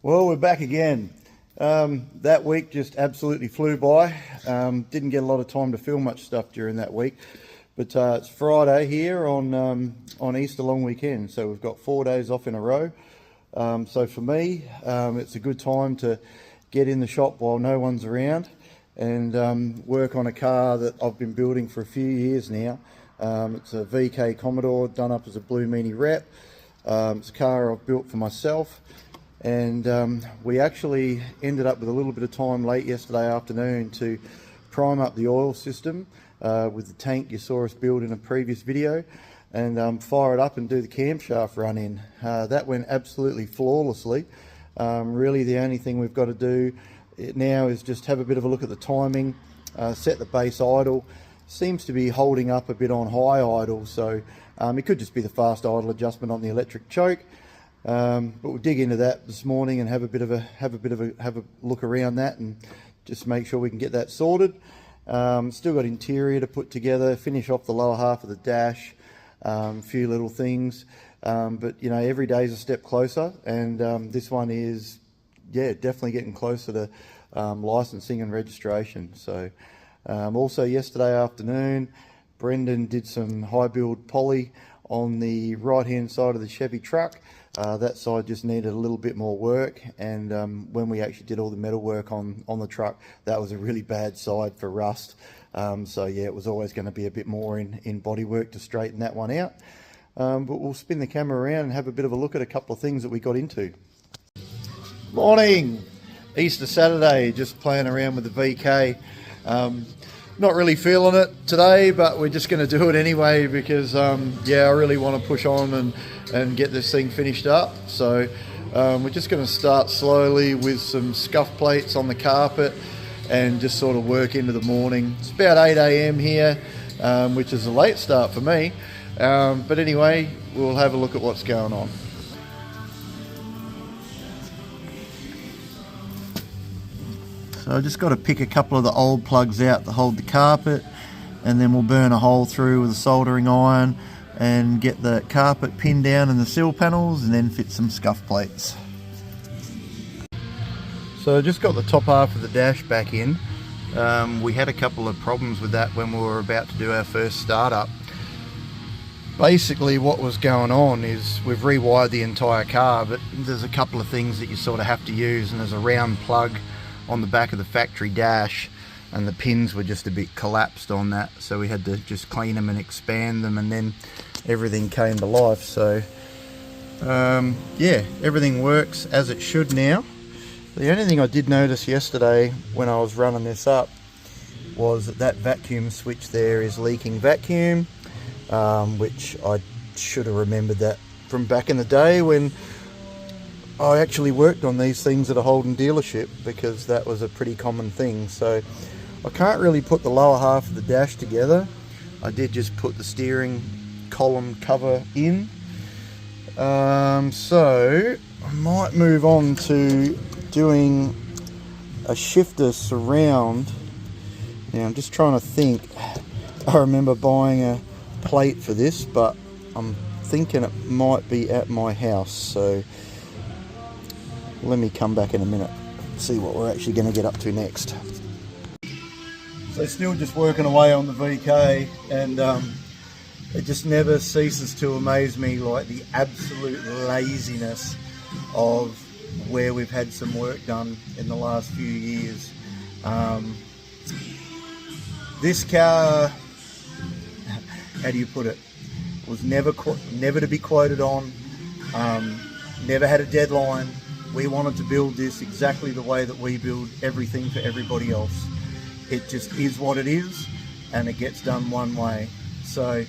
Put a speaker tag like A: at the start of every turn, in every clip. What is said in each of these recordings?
A: Well, we're back again. That week just absolutely flew by. Didn't get a lot of time to film much stuff during that week, but it's Friday here on Easter long weekend, so we've got 4 days off in a row. So for me, it's a good time to get in the shop while no one's around and work on a car that I've been building for a few years now. It's a VK Commodore done up as a Blue Meanie Rep. It's a car I've built for myself. And we actually ended up with a little bit of time late yesterday afternoon to prime up the oil system with the tank you saw us build in a previous video, and fire it up and do the camshaft run in. That went absolutely flawlessly. Really the only thing we've got to do now is just have a bit of a look at the timing, set the base idle. Seems to be holding up a bit on high idle, so it could just be the fast idle adjustment on the electric choke. But we'll dig into that this morning and have a look around that and just make sure we can get that sorted. Still got interior to put together, finish off the lower half of the dash, a few little things, but you know, every day is a step closer, and this one is, yeah, definitely getting closer to licensing and registration. So also yesterday afternoon, Brendan did some high build poly on the right hand side of the Chevy truck. That side just needed a little bit more work, and when we actually did all the metal work on the truck, that was a really bad side for rust. So yeah, it was always going to be a bit more in bodywork to straighten that one out. But we'll spin the camera around and have a bit of a look at a couple of things that we got into. Morning! Easter Saturday, just playing around with the VK. Not really feeling it today, but we're just going to do it anyway because yeah, I really want to push on and get this thing finished up. So we're just going to start slowly with some scuff plates on the carpet and just sort of work into the morning. It's about 8 AM here, which is a late start for me, but anyway, we'll have a look at what's going on. So I just got to pick a couple of the old plugs out to hold the carpet, and then we'll burn a hole through with a soldering iron and get the carpet pinned down in the sill panels, and then fit some scuff plates. So I just got the top half of the dash back in. We had a couple of problems with that when we were about to do our first startup. Basically what was going on is we've rewired the entire car, but there's a couple of things that you sort of have to use, and there's a round plug on the back of the factory dash, and the pins were just a bit collapsed on that, so we had to just clean them and expand them, and then everything came to life. So yeah, everything works as it should now. The only thing I did notice yesterday when I was running this up was that vacuum switch there is leaking vacuum, which I should have remembered that from back in the day when I actually worked on these things at a Holden dealership, because that was a pretty common thing. So I can't really put the lower half of the dash together. I did just put the steering column cover in. So I might move on to doing a shifter surround. Now I'm just trying to think. I remember buying a plate for this, but I'm thinking it might be at my house. So let me come back in a minute, see what we're actually going to get up to next. So still just working away on the VK, and it just never ceases to amaze me, like the absolute laziness of where we've had some work done in the last few years. This car, how do you put it, was never to be quoted on, never had a deadline. We wanted to build this exactly the way that we build everything for everybody else. It just is what it is, and it gets done one way. So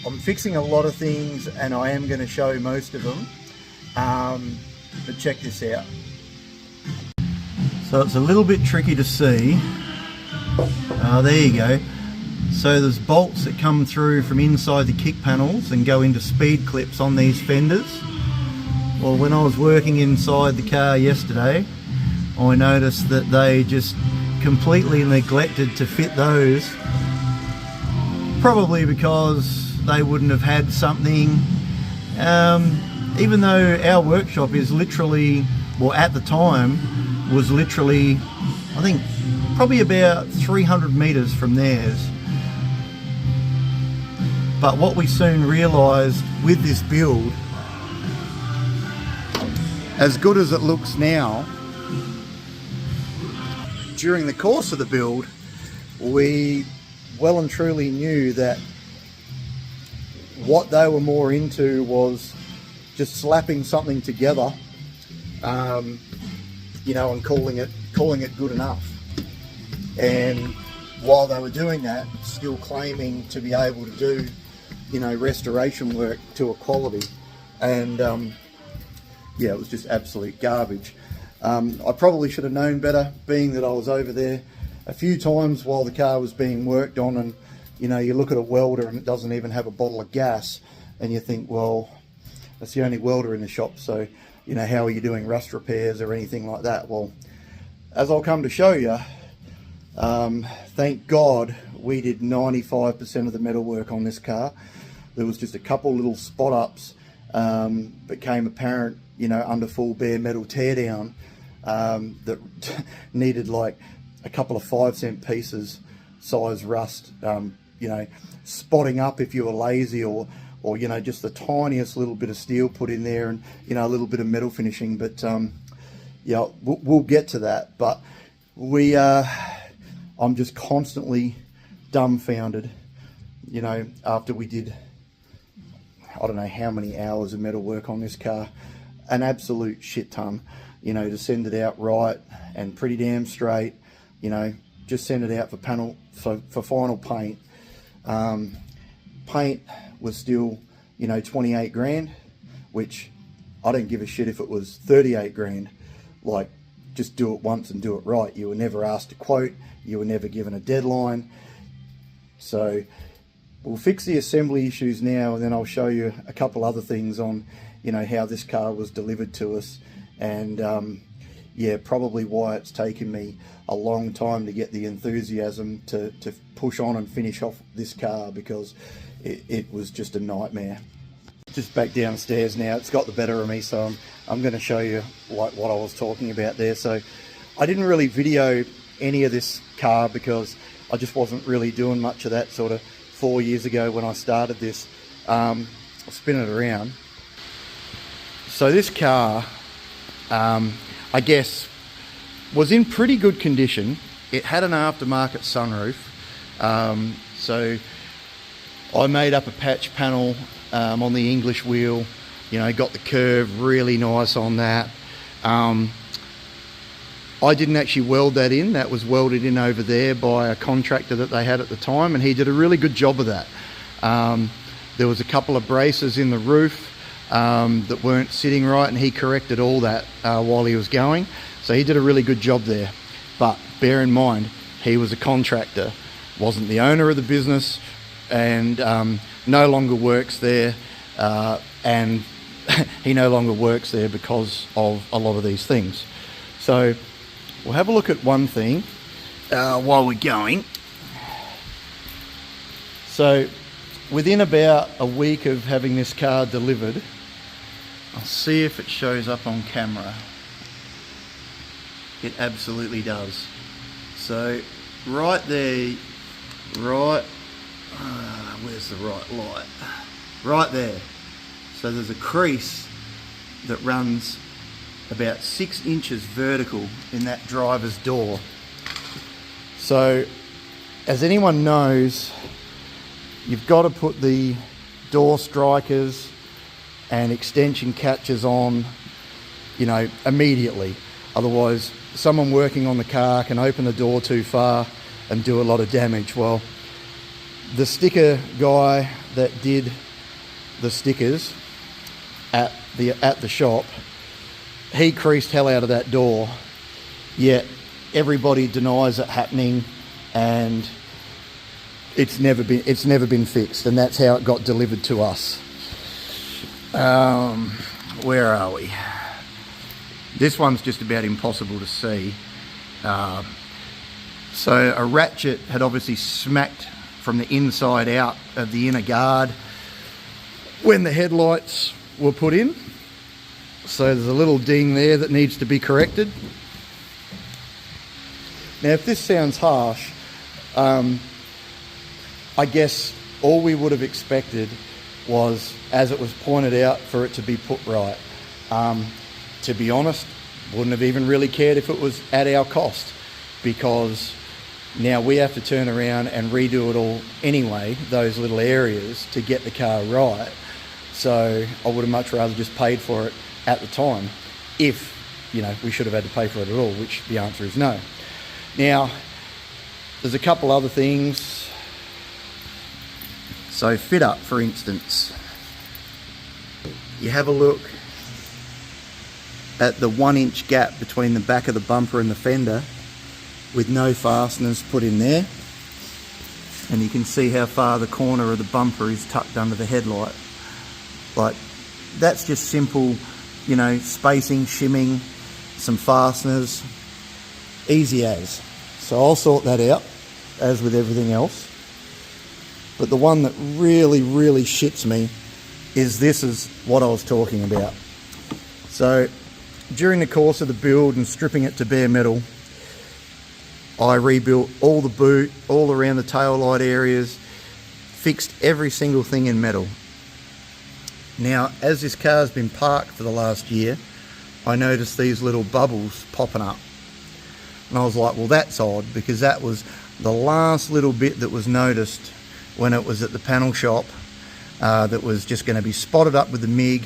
A: I'm fixing a lot of things, and I am going to show most of them, but check this out. So it's a little bit tricky to see. There you go. So there's bolts that come through from inside the kick panels and go into speed clips on these fenders. Well, when I was working inside the car yesterday, I noticed that they just completely neglected to fit those, probably because they wouldn't have had something even though our workshop is literally, well, at the time was literally, I think probably about 300 meters from theirs. But what we soon realized with this build, as good as it looks now, during the course of the build, we well and truly knew that what they were more into was just slapping something together, you know, and calling it good enough. And while they were doing that, still claiming to be able to do, you know, restoration work to a quality. And yeah, it was just absolute garbage. I probably should have known better, being that I was over there a few times while the car was being worked on, and you know, you look at a welder and it doesn't even have a bottle of gas, and you think, well, that's the only welder in the shop, so you know, how are you doing rust repairs or anything like that? Well, as I'll come to show you, thank God we did 95% of the metal work on this car. There was just a couple little spot ups became apparent, you know, under full bare metal teardown, that needed like a couple of 5-cent pieces size rust, you know, spotting up if you were lazy, or you know, just the tiniest little bit of steel put in there, and you know, a little bit of metal finishing. But yeah, we'll get to that. But I'm just constantly dumbfounded, you know, after we did, I don't know how many hours of metal work on this car, an absolute shit ton, you know, to send it out right and pretty damn straight, you know, just send it out for final paint. Paint was still, you know, 28 grand, which I don't give a shit if it was 38 grand. Like, just do it once and do it right. You were never asked a quote, you were never given a deadline. So we'll fix the assembly issues now, and then I'll show you a couple other things on, you know, how this car was delivered to us, and yeah, probably why it's taken me a long time to get the enthusiasm to push on and finish off this car, because it was just a nightmare. Just back downstairs now, it's got the better of me, so I'm going to show you like what I was talking about there. So I didn't really video any of this car because I just wasn't really doing much of that sort of 4 years ago when I started this. I'll spin it around. So this car, I guess, was in pretty good condition. It had an aftermarket sunroof, so I made up a patch panel on the English wheel, you know, got the curve really nice on that. I didn't actually weld that in, that was welded in over there by a contractor that they had at the time, and he did a really good job of that. There was a couple of braces in the roof that weren't sitting right, and he corrected all that while he was going, so he did a really good job there. But bear in mind, he was a contractor, wasn't the owner of the business, and no longer works there, and he no longer works there because of a lot of these things. So we'll have a look at one thing while we're going. So within about a week of having this car delivered, I'll see if it shows up on camera. It absolutely does. So right there, where's the right light? Right there. So there's a crease that runs about 6 inches vertical in that driver's door. So as anyone knows, you've got to put the door strikers and extension catches on, you know, immediately. Otherwise, someone working on the car can open the door too far and do a lot of damage. Well, the sticker guy that did the stickers at the shop, he creased hell out of that door, yet everybody denies it happening, and it's never been fixed, and that's how it got delivered to us. Where are we? This one's just about impossible to see. So a ratchet had obviously smacked from the inside out of the inner guard when the headlights were put in, So there's a little ding there that needs to be corrected. Now if this sounds harsh, I guess all we would have expected was, as it was pointed out, for it to be put right. To be honest, wouldn't have even really cared if it was at our cost, because now we have to turn around and redo it all anyway, those little areas, to get the car right. So I would have much rather just paid for it at the time, if, you know, we should have had to pay for it at all, which the answer is no. Now, there's a couple other things. So fit up, for instance, you have a look at the 1 inch gap between the back of the bumper and the fender with no fasteners put in there, and you can see how far the corner of the bumper is tucked under the headlight. Like, that's just simple, you know, spacing, shimming, some fasteners, easy as. So I'll sort that out, as with everything else. But the one that really shits me is this is what I was talking about. So during the course of the build and stripping it to bare metal, I rebuilt all the boot, all around the tail light areas, fixed every single thing in metal. Now, as this car's been parked for the last year, I noticed these little bubbles popping up. And I was like, well, that's odd, because that was the last little bit that was noticed when it was at the panel shop, that was just going to be spotted up with the MIG,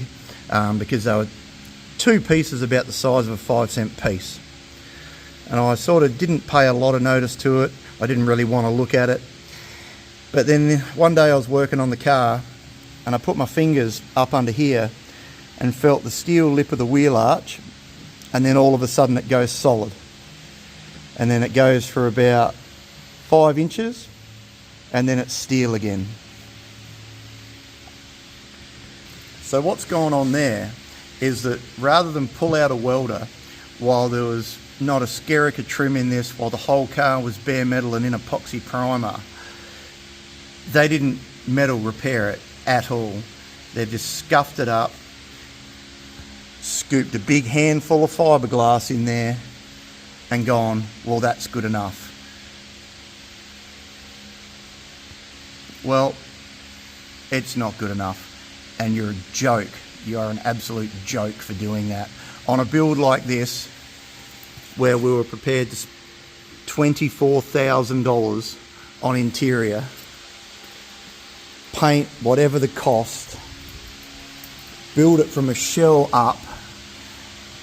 A: because they were 2 pieces about the size of a 5-cent piece. And I sort of didn't pay a lot of notice to it. I didn't really want to look at it. But then one day I was working on the car, and I put my fingers up under here and felt the steel lip of the wheel arch, and then all of a sudden it goes solid. And then it goes for about 5 inches, and then it's steel again. So what's going on there is that rather than pull out a welder while there was not a skerrick of trim in this, while the whole car was bare metal and in epoxy primer, they didn't metal repair it at all. They just scuffed it up, scooped a big handful of fiberglass in there, and gone, well, that's good enough. Well, it's not good enough, and you're a joke. You are an absolute joke for doing that. On a build like this, where we were prepared to spend $24,000 on interior, paint whatever the cost, build it from a shell up,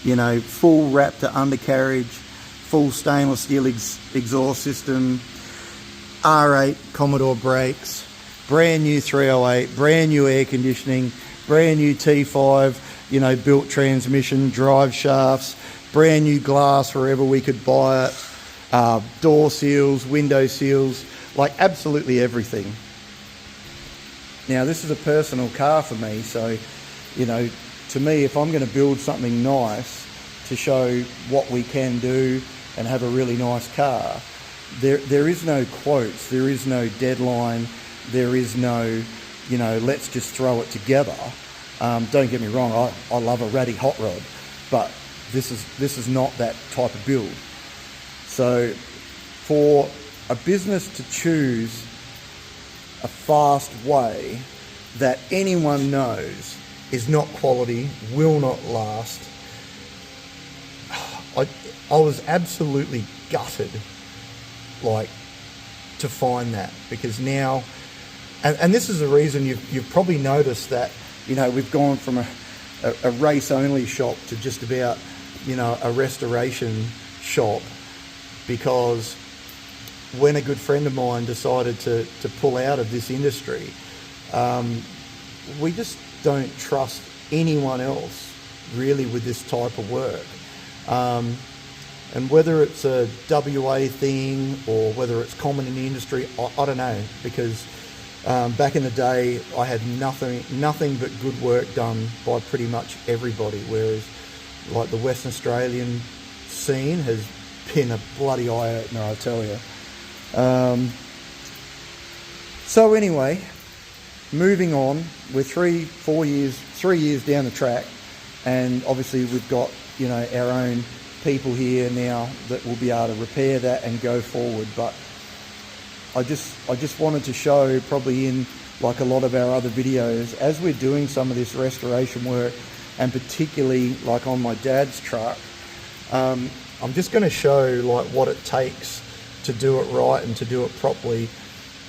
A: you know, full Raptor undercarriage, full stainless steel exhaust system, R8 Commodore brakes, brand new 308, brand new air conditioning, brand new T5, you know, built transmission, drive shafts, brand new glass wherever we could buy it, door seals, window seals, like absolutely everything. Now, this is a personal car for me, so, you know, to me, if I'm going to build something nice to show what we can do and have a really nice car, there is no quotes, there is no deadline, there is no, you know, let's just throw it together. Don't get me wrong, I love a ratty hot rod, but this is not that type of build. So for a business to choose a fast way that anyone knows is not quality, will not last, I was absolutely gutted, like, to find that, because now, and this is the reason you've probably noticed that, you know, we've gone from a race only shop to just about, you know, a restoration shop, because when a good friend of mine decided to pull out of this industry, we just don't trust anyone else really with this type of work. And whether it's a WA thing or whether it's common in the industry, I don't know, because back in the day I had nothing but good work done by pretty much everybody, whereas like the Western Australian scene has been a bloody eye-opener, I tell you. So anyway, moving on, we're 3 years down the track, and obviously we've got, you know, our own people here now that will be able to repair that and go forward. But I just wanted to show, probably in like a lot of our other videos, as we're doing some of this restoration work, and particularly like on my dad's truck, I'm just going to show like what it takes to do it right and to do it properly.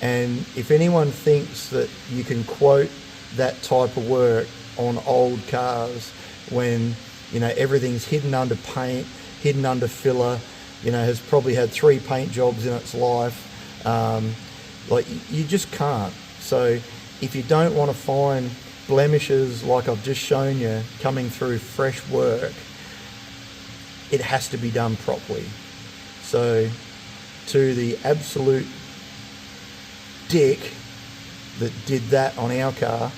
A: And if anyone thinks that you can quote that type of work on old cars when, you know, everything's hidden under paint, hidden under filler, you know, has probably had 3 paint jobs in its life, like, you just can't. So if you don't want to find blemishes like I've just shown you coming through fresh work, it has to be done properly. So to the absolute dick that did that on our car,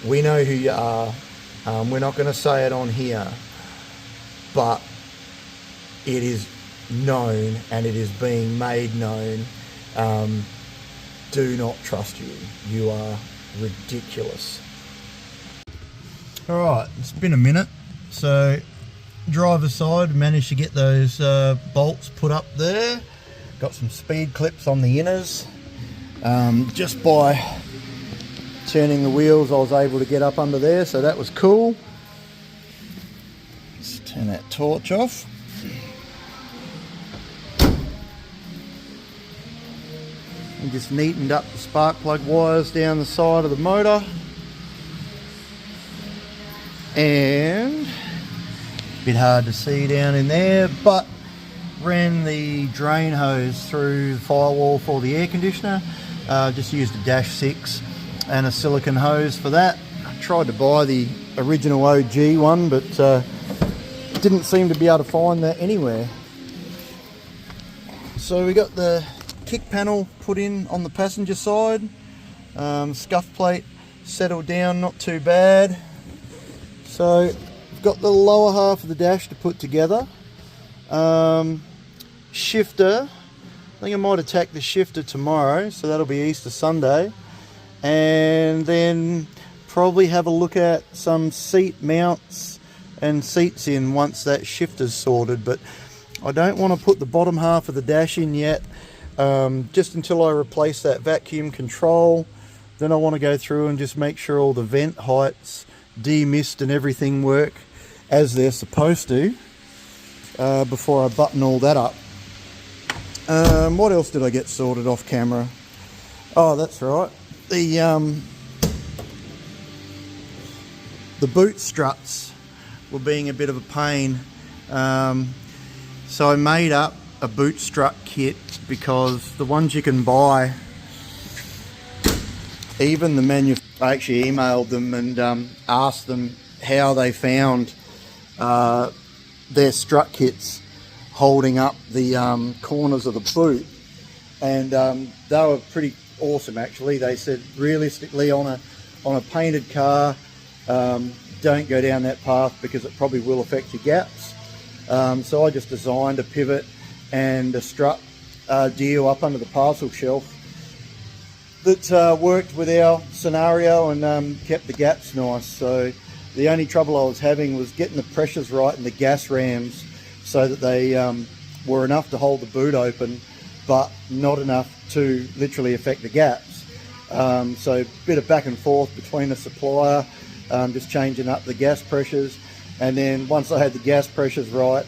A: we know who you are. We're not going to say it on here, but it is known and it is being made known. Do not trust you. You are ridiculous. Alright, it's been a minute. So driver's side, managed to get those bolts put up there. Got some speed clips on the inners. Just by turning the wheels I was able to get up under there, so that was cool. Let's turn that torch off. And just neatened up the spark plug wires down the side of the motor. And a bit hard to see down in there, but ran the drain hose through the firewall for the air conditioner. Just used a -6 and a silicone hose for that. I tried to buy the original OG one, but didn't seem to be able to find that anywhere. So we got the kick panel put in on the passenger side. Scuff plate settled down, not too bad. So we've got the lower half of the dash to put together. Shifter, I think I might attack the shifter tomorrow, so that'll be Easter Sunday. And then probably have a look at some seat mounts and seats in once that shifter's sorted. But I don't want to put the bottom half of the dash in yet, just until I replace that vacuum control. Then I want to go through and just make sure all the vent heights, demist and everything work as they're supposed to, before I button all that up. What else did I get sorted off camera? Oh, that's right. The boot struts were being a bit of a pain. So I made up a boot strut kit, because the ones you can buy, even the I actually emailed them and asked them how they found their strut kits holding up the corners of the boot, and they were pretty awesome actually. They said realistically on a painted car, don't go down that path because it probably will affect your gaps. So I just designed a pivot and a strut deal up under the parcel shelf that worked with our scenario and kept the gaps nice. So the only trouble I was having was getting the pressures right in the gas rams so that they were enough to hold the boot open, but not enough to literally affect the gaps. So a bit of back and forth between the supplier, just changing up the gas pressures. And then once I had the gas pressures right,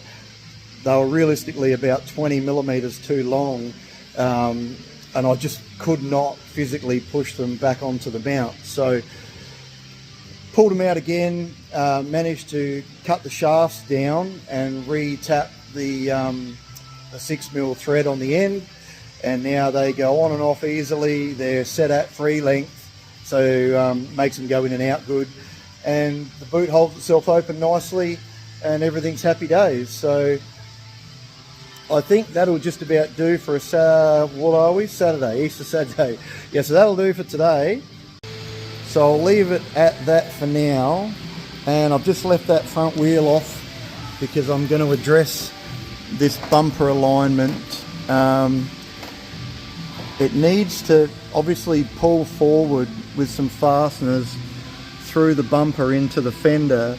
A: they were realistically about 20 millimeters too long, and I just could not physically push them back onto the mount. So pulled them out again, managed to cut the shafts down and re-tap the 6mm thread on the end, and now they go on and off easily. They're set at free length, so makes them go in and out good, and the boot holds itself open nicely and everything's happy days. So I think that'll just about do for us. What are we? Saturday, Easter Saturday. Yeah, so that'll do for today. So I'll leave it at that for now, and I've just left that front wheel off because I'm going to address this bumper alignment. It needs to obviously pull forward with some fasteners through the bumper into the fender,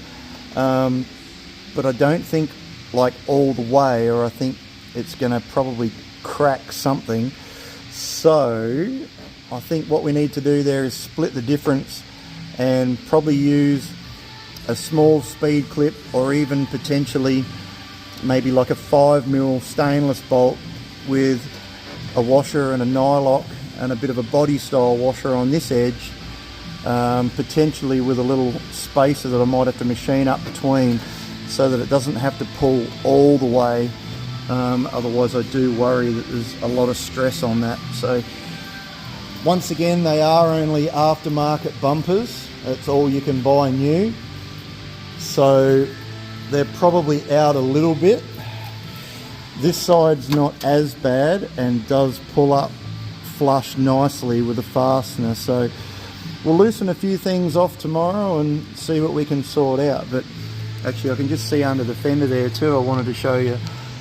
A: but I don't think like all the way, or I think it's going to probably crack something. So I think what we need to do there is split the difference and probably use a small speed clip, or even potentially maybe like a 5mm stainless bolt with a washer and a nylock and a bit of a body style washer on this edge, potentially with a little spacer that I might have to machine up between, so that it doesn't have to pull all the way. Otherwise I do worry that there's a lot of stress on that. So once again, they are only aftermarket bumpers. That's all you can buy new. So they're probably out a little bit. This side's not as bad and does pull up flush nicely with the fastener. So we'll loosen a few things off tomorrow and see what we can sort out. But actually I can just see under the fender there too, I wanted to show you.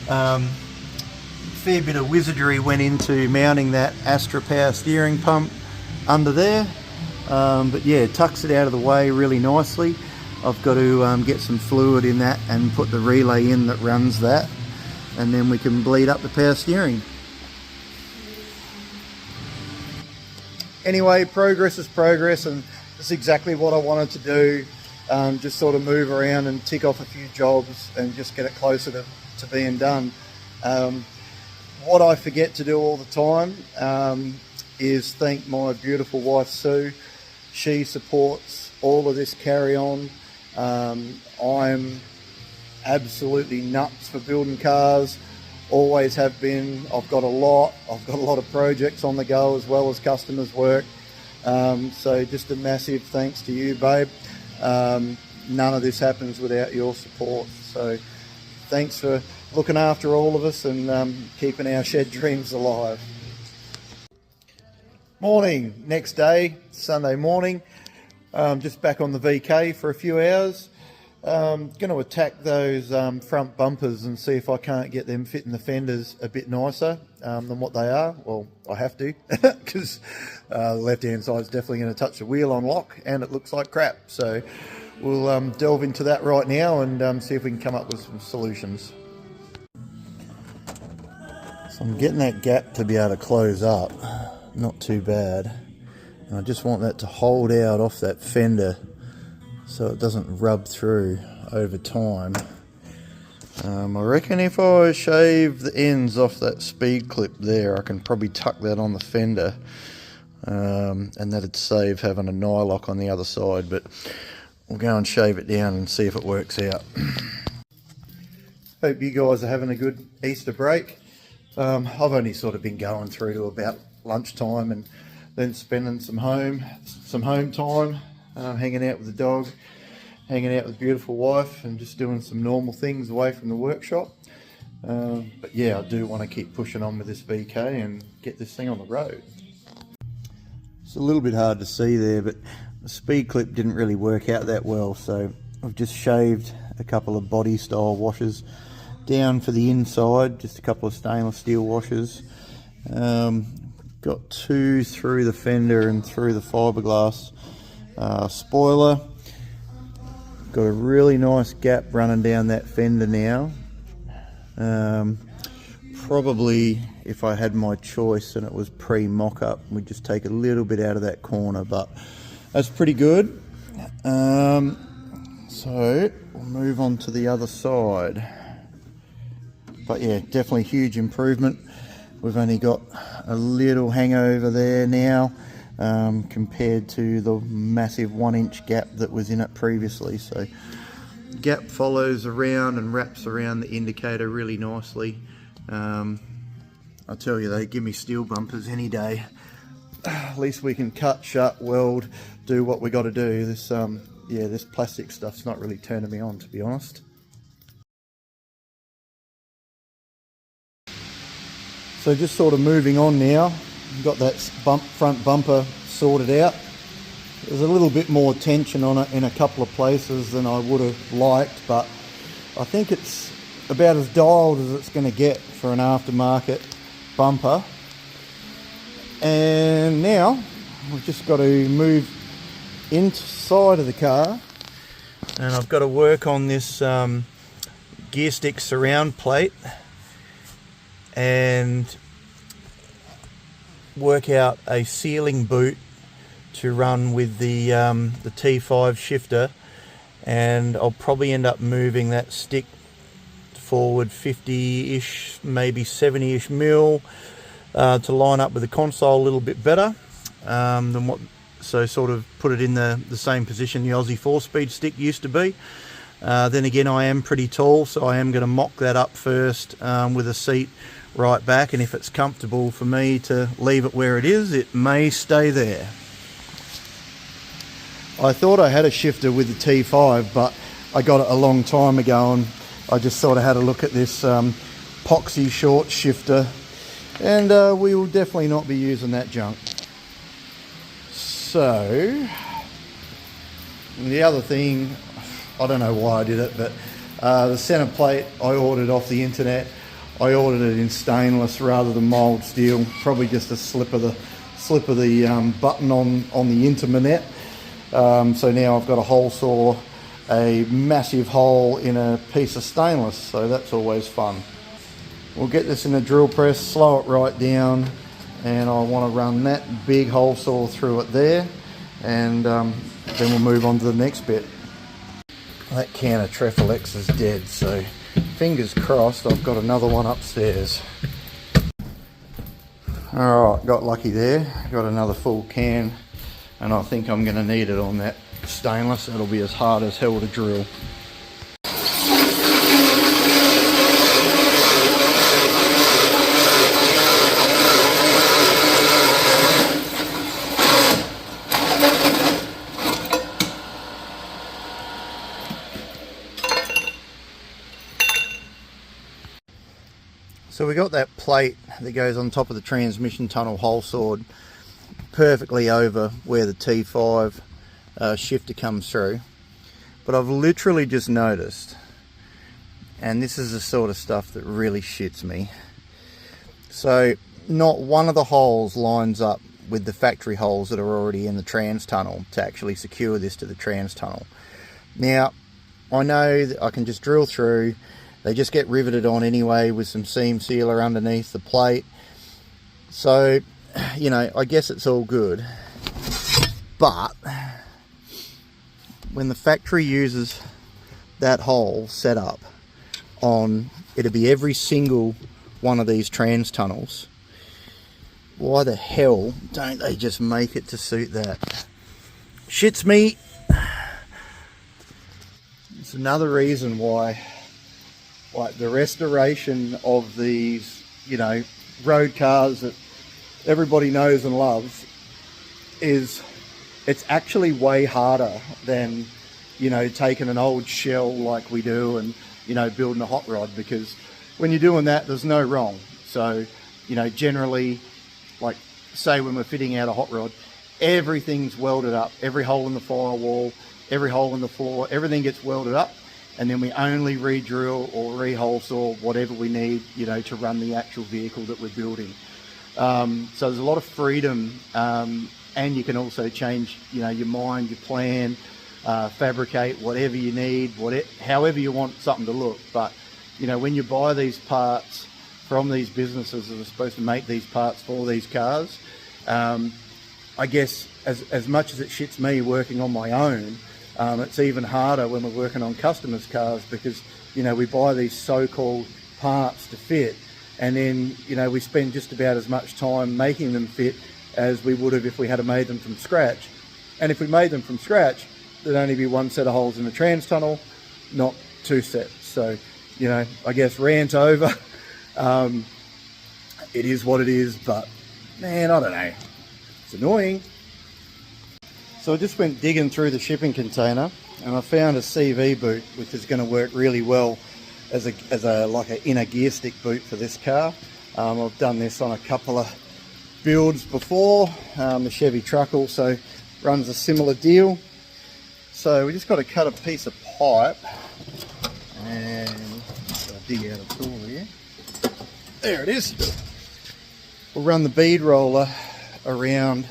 A: Fair bit of wizardry went into mounting that Astra power steering pump under there. But yeah, it tucks it out of the way really nicely. I've got to get some fluid in that and put the relay in that runs that, and then we can bleed up the power steering. Anyway, progress is progress, and that's exactly what I wanted to do. Just sort of move around and tick off a few jobs and just get it closer to being done. What I forget to do all the time is thank my beautiful wife Sue. She supports all of this carry on. I'm absolutely nuts for building cars, always have been. I've got a lot of projects on the go as well as customers work. So just a massive thanks to you, babe. None of this happens without your support. So thanks for looking after all of us and keeping our shed dreams alive. Morning, next day, Sunday morning. Just back on the VK for a few hours. Going to attack those front bumpers and see if I can't get them fitting the fenders a bit nicer than what they are. Well, I have to, because the left hand side is definitely going to touch the wheel on lock and it looks like crap. So we'll delve into that right now and see if we can come up with some solutions. So I'm getting that gap to be able to close up, not too bad. And I just want that to hold out off that fender so it doesn't rub through over time. I reckon if I shave the ends off that speed clip there, I can probably tuck that on the fender, and that'd save having a nylock on the other side. But we'll go and shave it down and see if it works out. Hope you guys are having a good Easter break. I've only sort of been going through to about lunchtime and then spending some home time, hanging out with the dog, hanging out with the beautiful wife, and just doing some normal things away from the workshop. But yeah, I do want to keep pushing on with this VK and get this thing on the road. It's a little bit hard to see there, but the speed clip didn't really work out that well, so I've just shaved a couple of body style washers down for the inside, just a couple of stainless steel washers. Got two through the fender and through the fiberglass spoiler. Got a really nice gap running down that fender now. Probably if I had my choice and it was pre-mock-up, we'd just take a little bit out of that corner, but that's pretty good. So we'll move on to the other side. But yeah, definitely huge improvement. We've only got a little hangover there now, compared to the massive 1-inch gap that was in it previously. So gap follows around and wraps around the indicator really nicely. I tell you, they give me steel bumpers any day. At least we can cut, shut, weld, do what we got to do. This yeah, this plastic stuff's not really turning me on, to be honest. So just sort of moving on now, got that front bumper sorted out. There's a little bit more tension on it in a couple of places than I would have liked, but I think it's about as dialed as it's going to get for an aftermarket bumper. And now we've just got to move inside of the car and I've got to work on this gear stick surround plate and work out a sealing boot to run with the T5 shifter, and I'll probably end up moving that stick forward 50-ish, maybe 70-ish mil to line up with the console a little bit better than what, so sort of put it in the same position the Aussie 4-speed stick used to be. Then again, I am pretty tall, so I am going to mock that up first with a seat right back, and if it's comfortable for me to leave it where it is, it may stay there. I thought I had a shifter with the T5, but I got it a long time ago, and I just sort of had a look at this poxy short shifter, and we will definitely not be using that junk. So the other thing, I don't know why I did it, but the center plate I ordered off the internet. I ordered it in stainless rather than mild steel, probably just a slip of the button on the internet. So now I've got to hole saw a massive hole in a piece of stainless, so that's always fun. We'll get this in a drill press, slow it right down, and I want to run that big hole saw through it there, and then we'll move on to the next bit. That can of Trefoil X is dead, so fingers crossed I've got another one upstairs. Alright, got lucky there, got another full can, and I think I'm going to need it on that stainless. It'll be as hard as hell to drill. So we got that plate that goes on top of the transmission tunnel hole sawed perfectly over where the T5 shifter comes through, but I've literally just noticed, and this is the sort of stuff that really shits me, so not one of the holes lines up with the factory holes that are already in the trans tunnel to actually secure this to the trans tunnel. Now I know that I can just drill through. They just get riveted on anyway with some seam sealer underneath the plate. So, you know, I guess it's all good. But when the factory uses that hole set up on, it'll be every single one of these trans tunnels, why the hell don't they just make it to suit that? Shits me. It's another reason why, like, the restoration of these, you know, road cars that everybody knows and loves, is it's actually way harder than, you know, taking an old shell like we do and, you know, building a hot rod, because when you're doing that, there's no wrong. So, you know, generally, like, say when we're fitting out a hot rod, everything's welded up, every hole in the firewall, every hole in the floor, everything gets welded up, and then we only re-drill or re-hole saw whatever we need, you know, to run the actual vehicle that we're building. So there's a lot of freedom, and you can also change, you know, your mind, your plan, fabricate whatever you need, however you want something to look. But, you know, when you buy these parts from these businesses that are supposed to make these parts for these cars, I guess as much as it shits me working on my own, it's even harder when we're working on customers' cars, because, you know, we buy these so-called parts to fit, and then, you know, we spend just about as much time making them fit as we would have if we had made them from scratch. And if we made them from scratch, there'd only be one set of holes in the trans tunnel, not two sets. So, you know, I guess rant over. It is what it is, but man, I don't know. It's annoying. So I just went digging through the shipping container, and I found a CV boot, which is going to work really well as a like an inner gear stick boot for this car. I've done this on a couple of builds before. The Chevy truck also runs a similar deal. So we just got to cut a piece of pipe, and I'll dig out a tool here. There it is. We'll run the bead roller around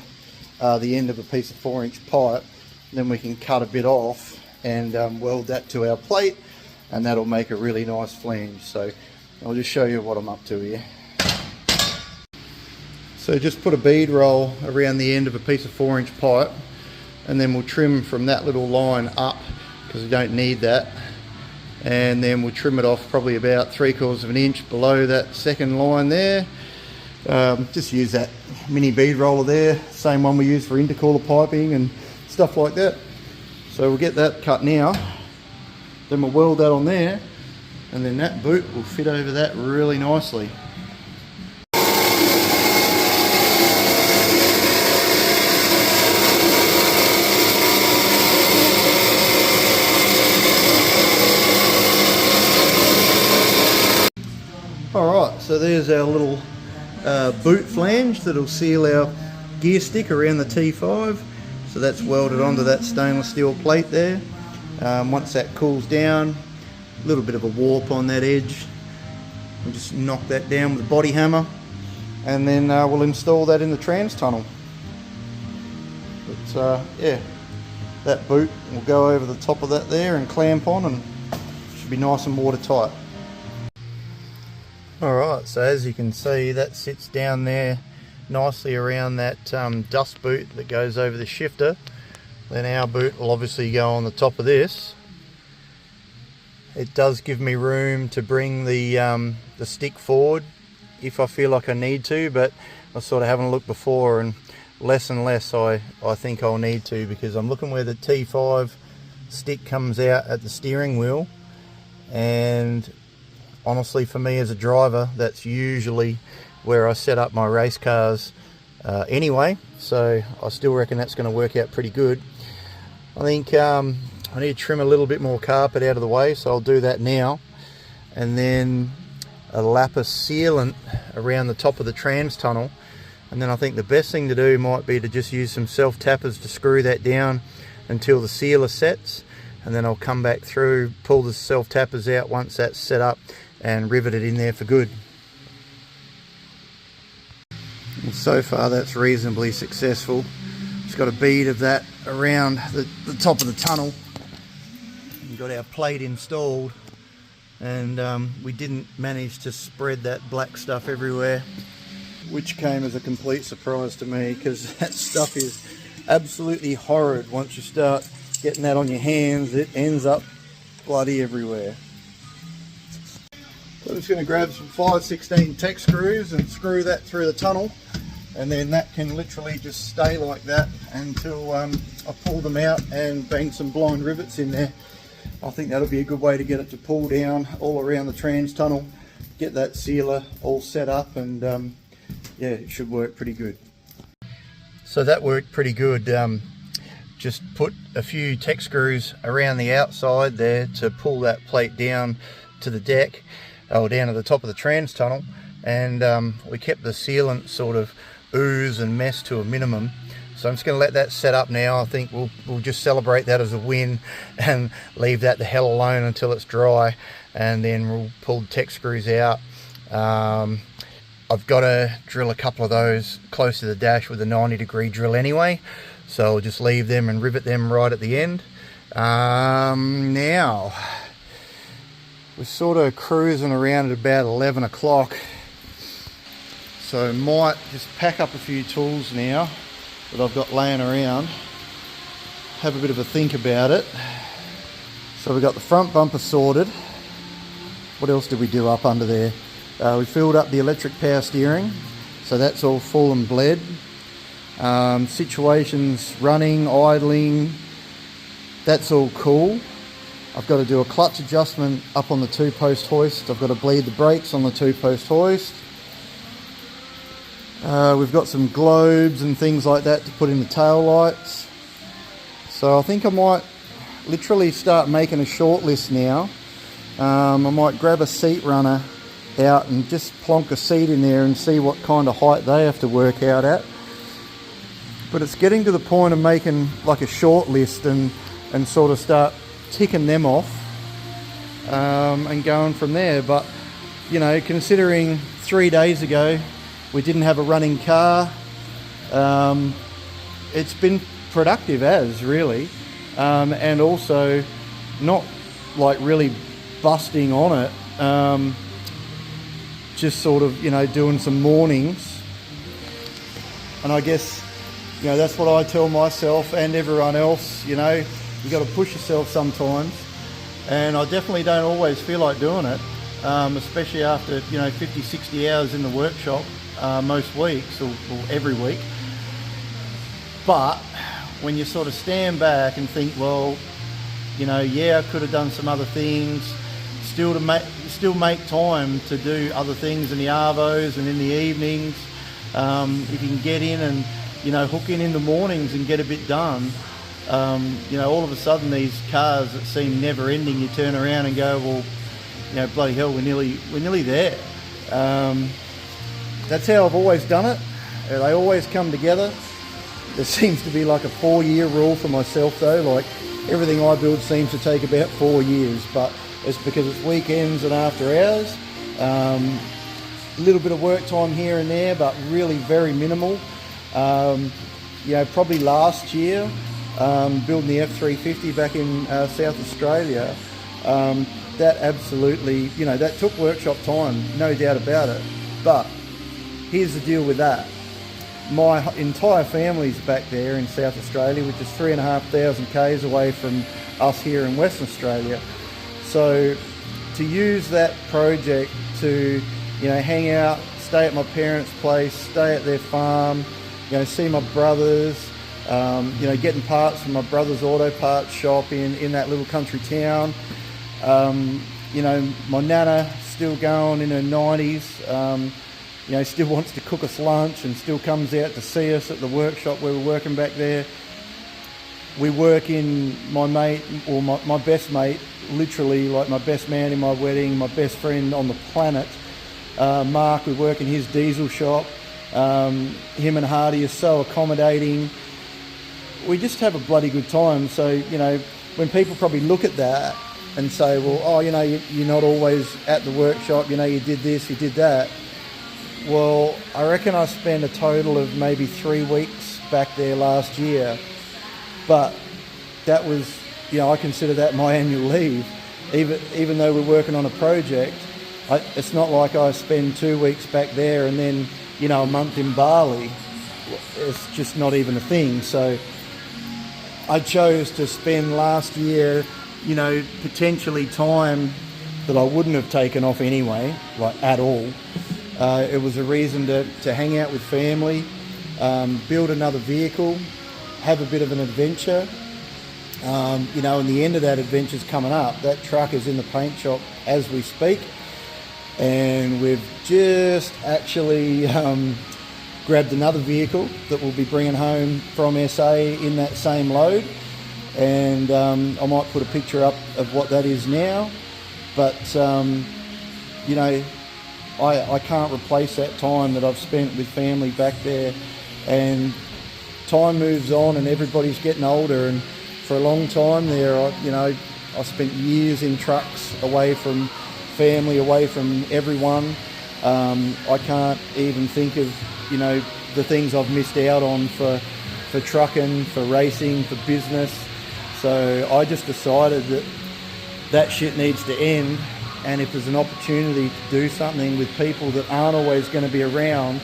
A: the end of a piece of 4-inch pipe, then we can cut a bit off and weld that to our plate, and that'll make a really nice flange. So I'll just show you what I'm up to here. So just put a bead roll around the end of a piece of 4-inch pipe, and then we'll trim from that little line up because we don't need that, and then we'll trim it off probably about 3/4 of an inch below that second line there. Just use that mini bead roller there, same one we use for intercooler piping and stuff like that. So we'll get that cut now, then we'll weld that on there, and then that boot will fit over that really nicely. Alright, so there's our little boot flange that'll seal our gear stick around the T5. So that's welded onto that stainless steel plate there. Once that cools down, a little bit of a warp on that edge, we'll just knock that down with a body hammer, and then we'll install that in the trans tunnel. But yeah, that boot will go over the top of that there and clamp on, and should be nice and watertight. Alright, so as you can see, that sits down there nicely around that dust boot that goes over the shifter. Then our boot will obviously go on the top of this. It does give me room to bring the stick forward if I feel like I need to, but I was sort of having a look before, and less I think I'll need to, because I'm looking where the T5 stick comes out at the steering wheel, and honestly, for me as a driver, that's usually where I set up my race cars anyway, so I still reckon that's going to work out pretty good. I think I need to trim a little bit more carpet out of the way, so I'll do that now, and then a lapis sealant around the top of the trans tunnel, and then I think the best thing to do might be to just use some self-tappers to screw that down until the sealer sets, and then I'll come back through, pull the self-tappers out once that's set up, and rivet it in there for good. And so far that's reasonably successful. Just got a bead of that around the top of the tunnel. We've got our plate installed, and we didn't manage to spread that black stuff everywhere, which came as a complete surprise to me, because that stuff is absolutely horrid. Once you start getting that on your hands, it ends up bloody everywhere. So I'm just going to grab some 5/16 Tech screws and screw that through the tunnel, and then that can literally just stay like that until I pull them out and bang some blind rivets in there. I think that'll be a good way to get it to pull down all around the trans tunnel, get that sealer all set up, and yeah, it should work pretty good. So that worked pretty good. Just put a few Tech screws around the outside there to pull that plate down to the deck, or down to the top of the trans tunnel, and we kept the sealant sort of ooze and mess to a minimum. So I'm just going to let that set up now. I think we'll just celebrate that as a win and leave that the hell alone until it's dry, and then we'll pull the Tech screws out. I've got to drill a couple of those close to the dash with a 90-degree drill anyway, so I'll just leave them and rivet them right at the end. Now we're sort of cruising around at about 11 o'clock, so I might just pack up a few tools now that I've got laying around, have a bit of a think about it. So we've got the front bumper sorted. What else did we do up under there? We filled up the electric power steering, so that's all full and bled. Situations running, idling, that's all cool. I've got to do a clutch adjustment up on the 2-post hoist. I've got to bleed the brakes on the 2-post hoist. We've got some globes and things like that to put in the tail lights. So I think I might literally start making a short list now. I might grab a seat runner out and just plonk a seat in there and see what kind of height they have to work out at. But it's getting to the point of making like a short list and sort of start ticking them off and going from there. But you know, considering 3 days ago we didn't have a running car, it's been productive as really, and also not like really busting on it, just sort of, you know, doing some mornings. And I guess, you know, that's what I tell myself and everyone else, you know, you got to push yourself sometimes. And I definitely don't always feel like doing it, especially after, you know, 50, 60 hours in the workshop most weeks or every week. But when you sort of stand back and think, well, you know, yeah, I could have done some other things, still make time to do other things in the arvos and in the evenings. If you can get in and, you know, hook in the mornings and get a bit done, you know, all of a sudden these cars that seem never ending, you turn around and go, well, you know, bloody hell, we're nearly there. That's how I've always done it. They always come together. There seems to be like a 4-year rule for myself though, like everything I build seems to take about 4 years, but it's because it's weekends and after hours. A little bit of work time here and there, but really very minimal. You know, probably last year, building the F350 back in South Australia, that absolutely, you know, that took workshop time, no doubt about it. But here's the deal with that. My entire family's back there in South Australia, which is 3,500 k's away from us here in Western Australia. So to use that project to, you know, hang out, stay at my parents' place, stay at their farm, you know, see my brothers, you know, getting parts from my brother's auto parts shop in that little country town. You know, my nana still going in her 90s, you know, still wants to cook us lunch and still comes out to see us at the workshop where we're working back there. We work in my mate, or my best mate, literally like my best man in my wedding, my best friend on the planet, Mark, we work in his diesel shop. Him and Hardy are so accommodating. We just have a bloody good time. So, you know, when people probably look at that and say, well, oh, you know, you're not always at the workshop, you know, you did this, you did that. Well, I reckon I spent a total of maybe 3 weeks back there last year, but that was, you know, I consider that my annual leave. Even though we're working on a project, it's not like I spend 2 weeks back there and then, you know, a month in Bali. It's just not even a thing. So I chose to spend last year, you know, potentially time that I wouldn't have taken off anyway, like at all. It was a reason to hang out with family, build another vehicle, have a bit of an adventure. You know, and the end of that adventure's coming up. That truck is in the paint shop as we speak, and we've just actually grabbed another vehicle that we'll be bringing home from SA in that same load, and I might put a picture up of what that is now, but you know, I can't replace that time that I've spent with family back there, and time moves on and everybody's getting older, and for a long time there, you know, I spent years in trucks away from family, away from everyone. I can't even think of, you know, the things I've missed out on for trucking, for racing, for business. So I just decided that shit needs to end. And if there's an opportunity to do something with people that aren't always going to be around,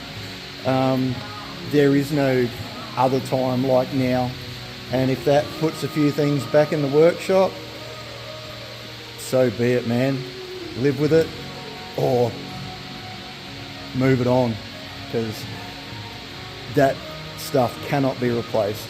A: there is no other time like now. And if that puts a few things back in the workshop, so be it, man. Live with it or move it on, because that stuff cannot be replaced.